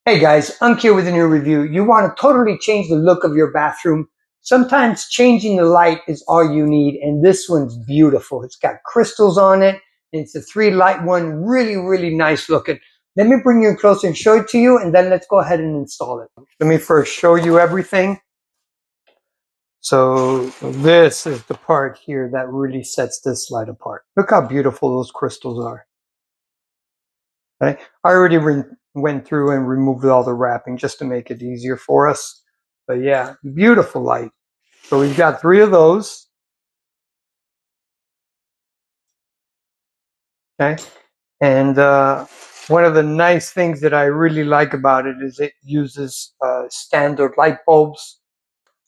Hey guys, Unc here with a new review. You want to totally change the look of your bathroom. Sometimes changing the light is all you need, and this one's beautiful. It's got crystals on it, and it's a 3-light one, really nice looking. Let me bring you in closer and show it to you, and then let's go ahead and install it. Let me first show you everything. So this is the part here that really sets this light apart. Look how beautiful those crystals are. Okay. I already went through and removed all the wrapping just to make it easier for us. But yeah, beautiful light. So we've got 3 of those. Okay. And one of the nice things that I really like about it is it uses standard light bulbs.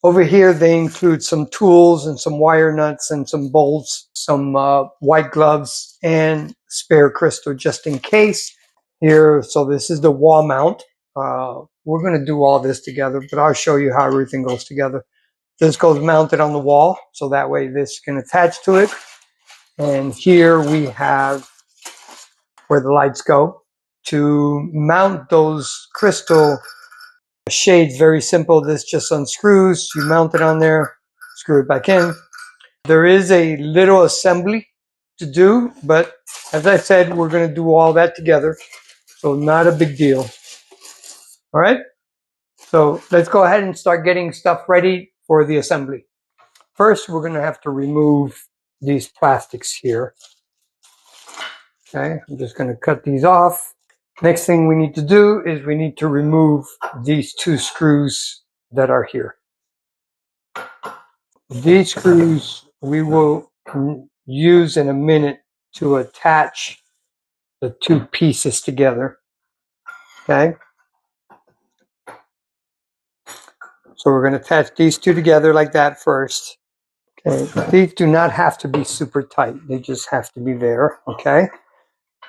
Over here, they include some tools and some wire nuts and some bolts, some white gloves, and spare crystal just in case. Here, so this is the wall mount. We're going to do all this together, but I'll show you how everything goes together. This goes mounted on the wall, so that way this can attach to it. And here we have where the lights go. To mount those crystal shades, very simple. This just unscrews. You mount it on there, screw it back in. There is a little assembly to do, but as I said, we're going to do all that together. So not a big deal. All right. So let's go ahead and start getting stuff ready for the assembly. First, we're going to have to remove these plastics here. Okay. I'm just going to cut these off. Next thing we need to do is we need to remove these 2 screws that are here. These screws we will use in a minute to attach the 2 pieces together. Okay. So we're going to attach these 2 together like that first. Okay. These do not have to be super tight. They just have to be there. Okay.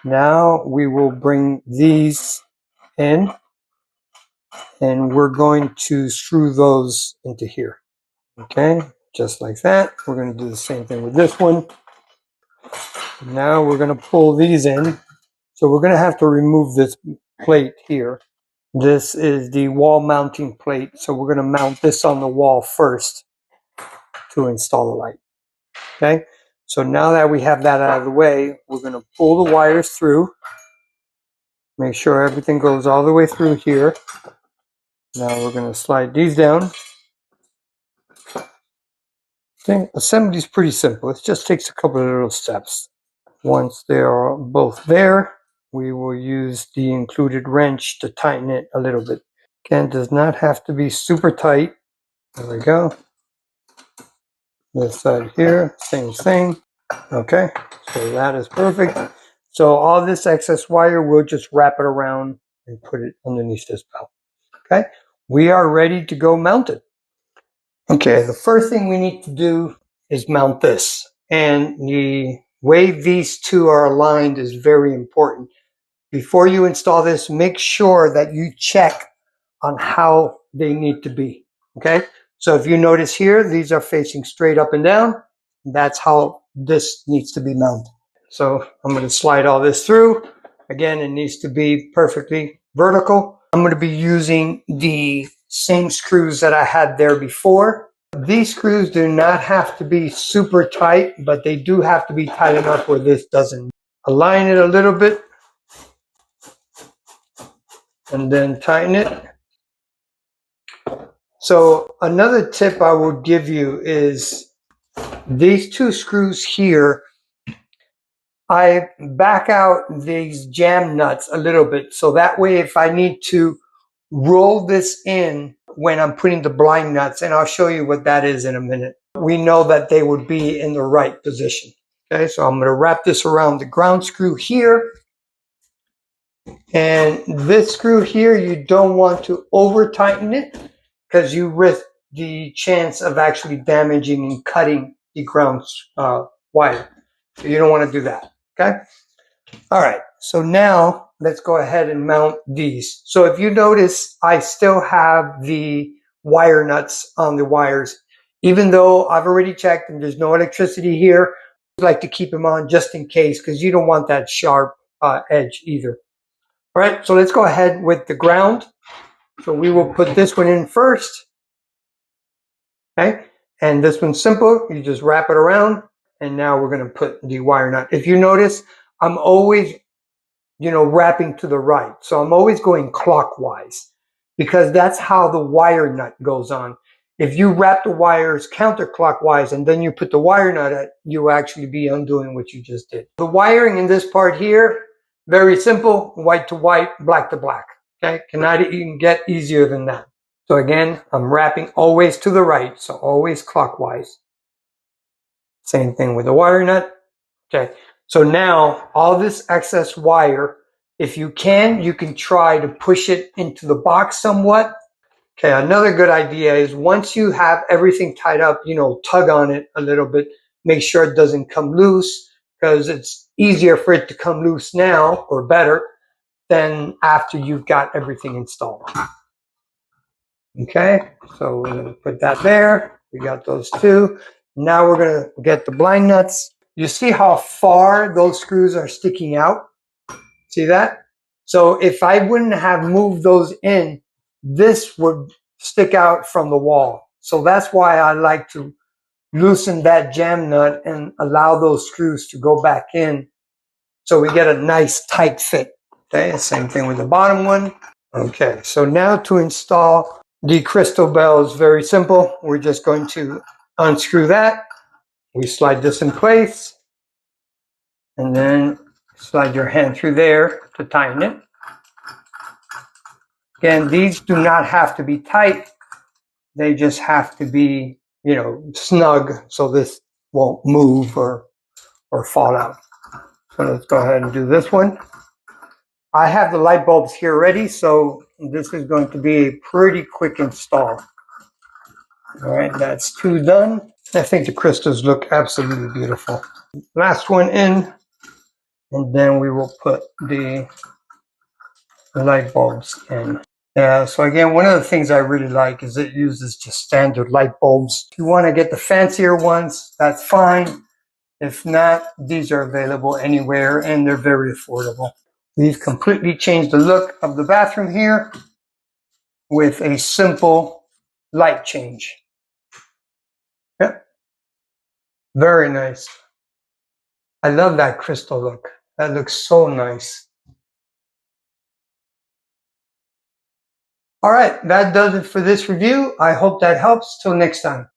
Now we will bring these in and we're going to screw those into here. Okay. Just like that. We're going to do the same thing with this one. Now we're going to pull these in. So we're going to have to remove this plate here. This is the wall mounting plate. So we're going to mount this on the wall first to install the light. Okay. So now that we have that out of the way, we're going to pull the wires through. Make sure everything goes all the way through here. Now we're going to slide these down. Assembly is pretty simple. It just takes a couple of little steps. Once they are both there, we will use the included wrench to tighten it a little bit. Again, it does not have to be super tight. There we go. This side here, same thing. Okay, so that is perfect. So all this excess wire, we'll just wrap it around and put it underneath this belt. Okay, we are ready to go mount it. Okay, the first thing we need to do is mount this. And the way these 2 are aligned is very important. Before you install this, make sure that you check on how they need to be. Okay, so if you notice here, these are facing straight up and down. That's how this needs to be mounted. So I'm going to slide all this through. Again, it needs to be perfectly vertical. I'm going to be using the same screws that I had there before. These screws do not have to be super tight, but they do have to be tight enough where this doesn't. Align it a little bit and then tighten it. So another tip I will give you is these 2 screws here. I back out these jam nuts a little bit, so that way if I need to roll this in when I'm putting the blind nuts, and I'll show you what that is in a minute, we know that they would be in the right position. Okay, so I'm going to wrap this around the ground screw here. And this screw here, you don't want to over tighten it because you risk the chance of actually damaging and cutting the ground wire. So you don't want to do that. Okay. All right. So now let's go ahead and mount these. So if you notice, I still have the wire nuts on the wires, even though I've already checked and there's no electricity here. I like to keep them on just in case because you don't want that sharp edge either. All right, so let's go ahead with the ground. So we will put this one in first. Okay, and this one's simple. You just wrap it around, and now we're going to put the wire nut. If you notice, I'm always, wrapping to the right. So I'm always going clockwise because that's how the wire nut goes on. If you wrap the wires counterclockwise and then you put the wire nut at, you'll actually be undoing what you just did. The wiring in this part here, very simple, white to white, black to black. Okay, cannot even get easier than that. So again, I'm wrapping always to the right, so always clockwise. Same thing with the wire nut. Okay, so now all this excess wire, if you can try to push it into the box somewhat. Okay, another good idea is once you have everything tied up, tug on it a little bit, make sure it doesn't come loose, because it's easier for it to come loose now, or better, than after you've got everything installed. Okay, so we're going to put that there. We got those two. Now we're going to get the blind nuts. You see how far those screws are sticking out? See that? So if I wouldn't have moved those in, this would stick out from the wall. So that's why I like to loosen that jam nut and allow those screws to go back in so we get a nice tight fit. Okay, same thing with the bottom one. Okay, so now to install the crystal bell is very simple. We're just going to unscrew that. We slide this in place and then slide your hand through there to tighten it. Again, these do not have to be tight. They just have to be, snug so this won't move or fall out. So let's go ahead and do this one. I have the light bulbs here ready, so this is going to be a pretty quick install. All right, that's two done. I think the crystals look absolutely beautiful. Last one in, and then we will put the light bulbs in. So again, one of the things I really like is it uses just standard light bulbs. If you want to get the fancier ones, that's fine. If not, these are available anywhere and they're very affordable. We've completely changed the look of the bathroom here with a simple light change. Yep. Very nice. I love that crystal look. That looks so nice. All right, that does it for this review. I hope that helps. Till next time.